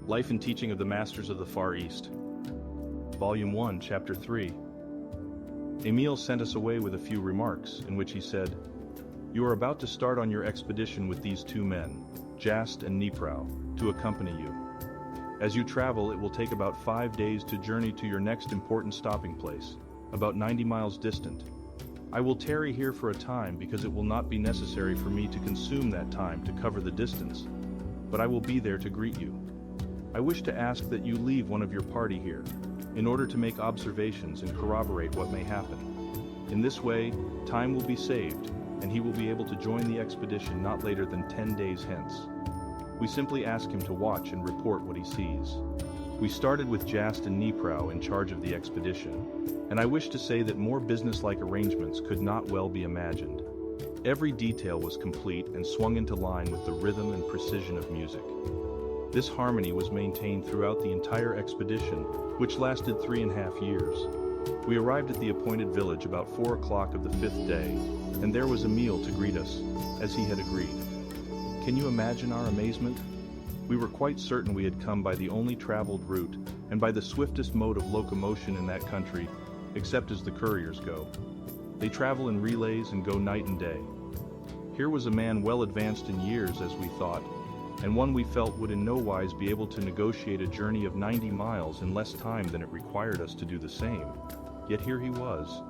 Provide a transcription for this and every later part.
Life and Teaching of the Masters of the Far East. Volume 1, Chapter 3. Emil sent us away with a few remarks, in which he said, "You are about to start on your expedition with these two men, Jast and Niprau, to accompany you. As you travel, it will take about 5 days to journey to your next important stopping place, about 90 miles distant. I will tarry here for a time because it will not be necessary for me to consume that time to cover the distance, but I will be there to greet you. I wish to ask that you leave one of your party here, in order to make observations and corroborate what may happen. In this way, time will be saved, and he will be able to join the expedition not later than 10 days hence. We simply ask him to watch and report what he sees." We started with Jast and Niprau in charge of the expedition, and I wish to say that more businesslike arrangements could not well be imagined. Every detail was complete and swung into line with the rhythm and precision of music. This harmony was maintained throughout the entire expedition, which lasted 3.5 years. We arrived at the appointed village about 4 o'clock of the 5th day, and there was Emil to greet us, as he had agreed. Can you imagine our amazement? We were quite certain we had come by the only traveled route, and by the swiftest mode of locomotion in that country, except as the couriers go. They travel in relays and go night and day. Here was a man well advanced in years, as we thought, and one we felt would in no wise be able to negotiate a journey of 90 miles in less time than it required us to do the same. Yet here he was.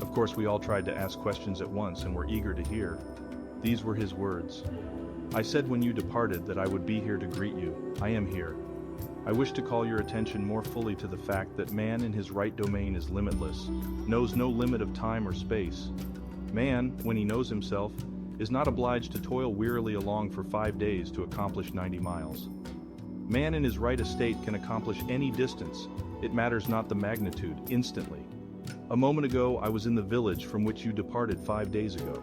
Of course, we all tried to ask questions at once and were eager to hear. These were his words. "I said when you departed that I would be here to greet you. I am here. I wish to call your attention more fully to the fact that man in his right domain is limitless, knows no limit of time or space. Man, when he knows himself, is not obliged to toil wearily along for 5 days to accomplish 90 miles. Man in his right estate can accomplish any distance, it matters not the magnitude, instantly. A moment ago I was in the village from which you departed 5 days ago.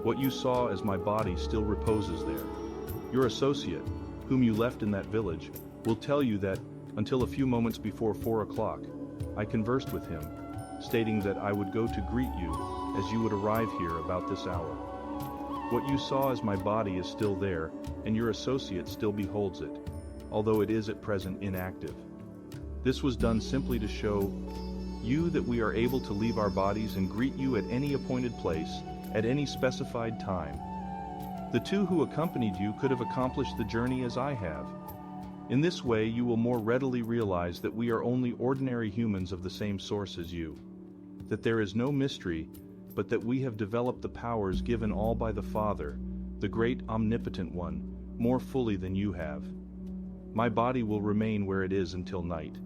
What you saw as my body still reposes there. Your associate, whom you left in that village, will tell you that, until a few moments before 4 o'clock, I conversed with him, stating that I would go to greet you, as you would arrive here about this hour. What you saw as my body is still there, and your associate still beholds it, although it is at present inactive. This was done simply to show you that we are able to leave our bodies and greet you at any appointed place, at any specified time. The two who accompanied you could have accomplished the journey as I have. In this way you will more readily realize that we are only ordinary humans of the same source as you, that there is no mystery, but that we have developed the powers given all by the Father, the great omnipotent one, more fully than you have. My body will remain where it is until night.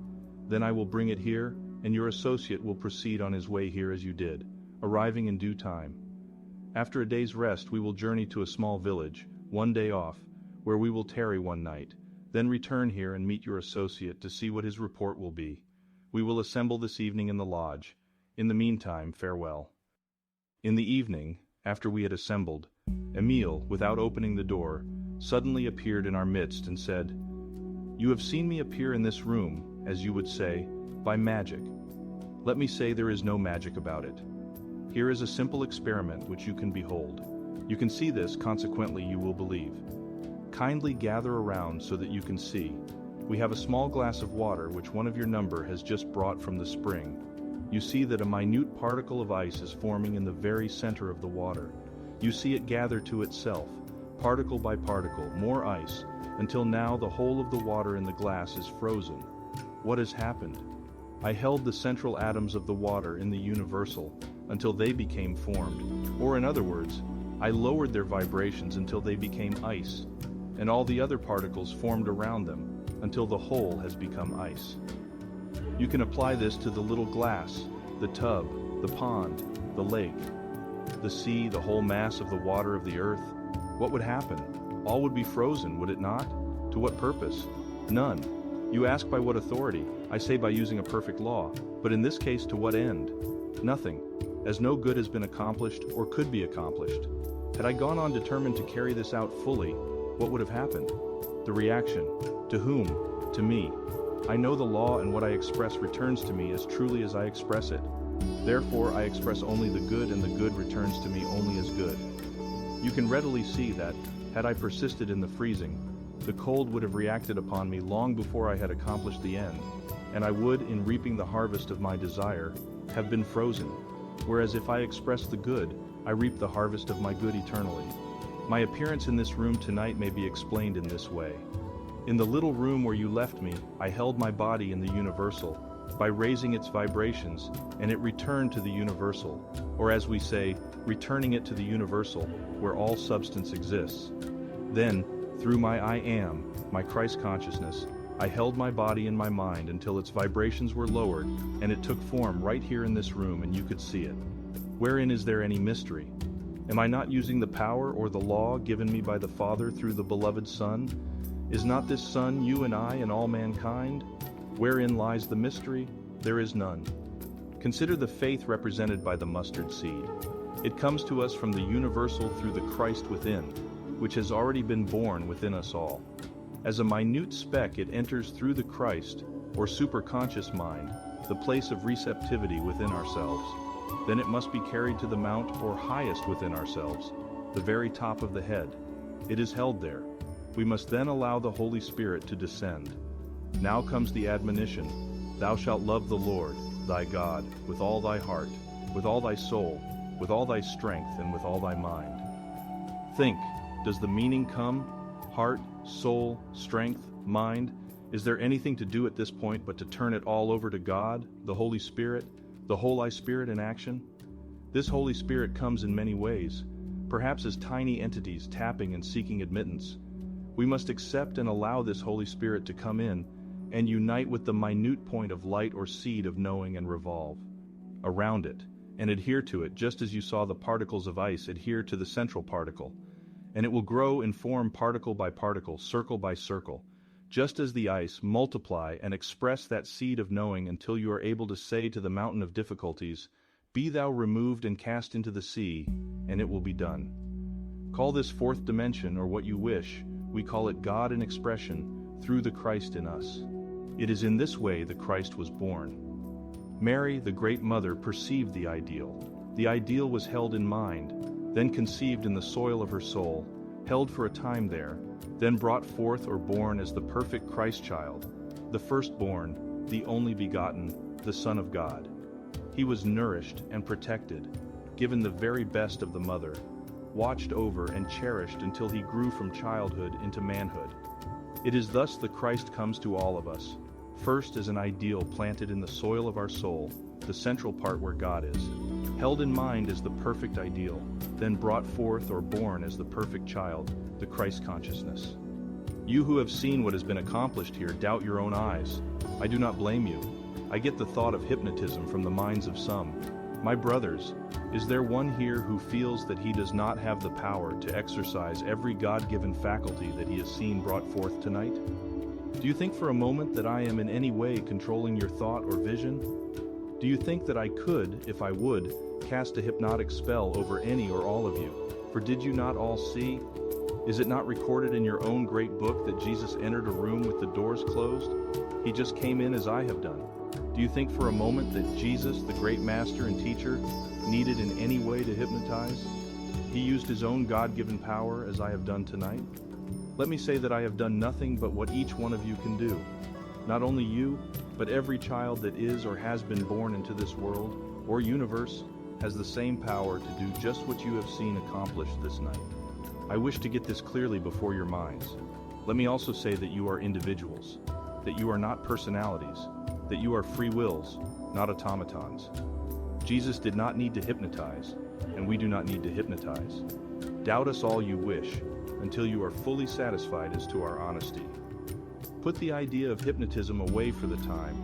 Then I will bring it here, and your associate will proceed on his way here as you did, arriving in due time. After a day's rest we will journey to a small village, 1 day off, where we will tarry 1 night, then return here and meet your associate to see what his report will be. We will assemble this evening in the lodge. In the meantime, farewell." In the evening, after we had assembled, Emil, without opening the door, suddenly appeared in our midst and said, "You have seen me appear in this room, as you would say, by magic. Let me say there is no magic about it. Here is a simple experiment which you can behold. You can see this, consequently you will believe. Kindly gather around so that you can see. We have a small glass of water which one of your number has just brought from the spring. You see that a minute particle of ice is forming in the very center of the water. You see it gather to itself, particle by particle, more ice, until now the whole of the water in the glass is frozen. What has happened? I held the central atoms of the water in the universal until they became formed, or in other words, I lowered their vibrations until they became ice, and all the other particles formed around them until the whole has become ice. You can apply this to the little glass, the tub, the pond, the lake, the sea, the whole mass of the water of the earth. What would happen? All would be frozen, would it not? To what purpose? None. You ask by what authority? I say by using a perfect law, but in this case to what end? Nothing, as no good has been accomplished or could be accomplished. Had I gone on determined to carry this out fully, what would have happened? The reaction. To whom? To me. I know the law, and what I express returns to me as truly as I express it. Therefore I express only the good, and the good returns to me only as good. You can readily see that, had I persisted in the freezing, the cold would have reacted upon me long before I had accomplished the end, and I would, in reaping the harvest of my desire, have been frozen, whereas if I express the good, I reap the harvest of my good eternally. My appearance in this room tonight may be explained in this way. In the little room where you left me, I held my body in the universal, by raising its vibrations, and it returned to the universal, or as we say, returning it to the universal, where all substance exists. Then, through my I am, my Christ consciousness, I held my body in my mind until its vibrations were lowered, and it took form right here in this room and you could see it. Wherein is there any mystery? Am I not using the power or the law given me by the Father through the beloved Son? Is not this Son you and I and all mankind? Wherein lies the mystery? There is none. Consider the faith represented by the mustard seed. It comes to us from the universal through the Christ within, which has already been born within us all. As a minute speck it enters through the Christ, or superconscious mind, the place of receptivity within ourselves. Then it must be carried to the mount or highest within ourselves, the very top of the head. It is held there. We must then allow the Holy Spirit to descend. Now comes the admonition, thou shalt love the Lord, thy God, with all thy heart, with all thy soul, with all thy strength, and with all thy mind. Think, does the meaning come? Heart, soul, strength, mind? Is there anything to do at this point but to turn it all over to God, the Holy Spirit, the Holy Spirit in action? This Holy Spirit comes in many ways, perhaps as tiny entities tapping and seeking admittance. We must accept and allow this Holy Spirit to come in and unite with the minute point of light or seed of knowing and revolve around it, and adhere to it just as you saw the particles of ice adhere to the central particle, and it will grow in form particle by particle, circle by circle, just as the ice multiply and express that seed of knowing until you are able to say to the mountain of difficulties, be thou removed and cast into the sea, and it will be done. Call this fourth dimension or what you wish, we call it God in expression through the Christ in us. It is in this way the Christ was born. Mary, the great mother, perceived the ideal. The ideal was held in mind, then conceived in the soil of her soul, held for a time there, then brought forth or born as the perfect Christ child, the firstborn, the only begotten, the Son of God. He was nourished and protected, given the very best of the mother, watched over and cherished until he grew from childhood into manhood. It is thus the Christ comes to all of us, first as an ideal planted in the soil of our soul, the central part where God is, held in mind as the perfect ideal, then brought forth or born as the perfect child, the Christ consciousness. You who have seen what has been accomplished here doubt your own eyes. I do not blame you. I get the thought of hypnotism from the minds of some. My brothers, is there one here who feels that he does not have the power to exercise every God-given faculty that he has seen brought forth tonight? Do you think for a moment that I am in any way controlling your thought or vision? Do you think that I could, if I would, cast a hypnotic spell over any or all of you? For did you not all see? Is it not recorded in your own great book that Jesus entered a room with the doors closed? He just came in as I have done. Do you think for a moment that Jesus, the great master and teacher, needed in any way to hypnotize? He used his own God-given power as I have done tonight. Let me say that I have done nothing but what each one of you can do. Not only you, but every child that is or has been born into this world or universe has the same power to do just what you have seen accomplished this night. I wish to get this clearly before your minds. Let me also say that you are individuals, that you are not personalities, that you are free wills, not automatons. Jesus did not need to hypnotize, and we do not need to hypnotize. Doubt us all you wish, until you are fully satisfied as to our honesty. Put the idea of hypnotism away for the time,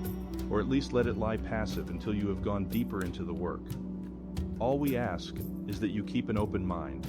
or at least let it lie passive until you have gone deeper into the work. All we ask is that you keep an open mind,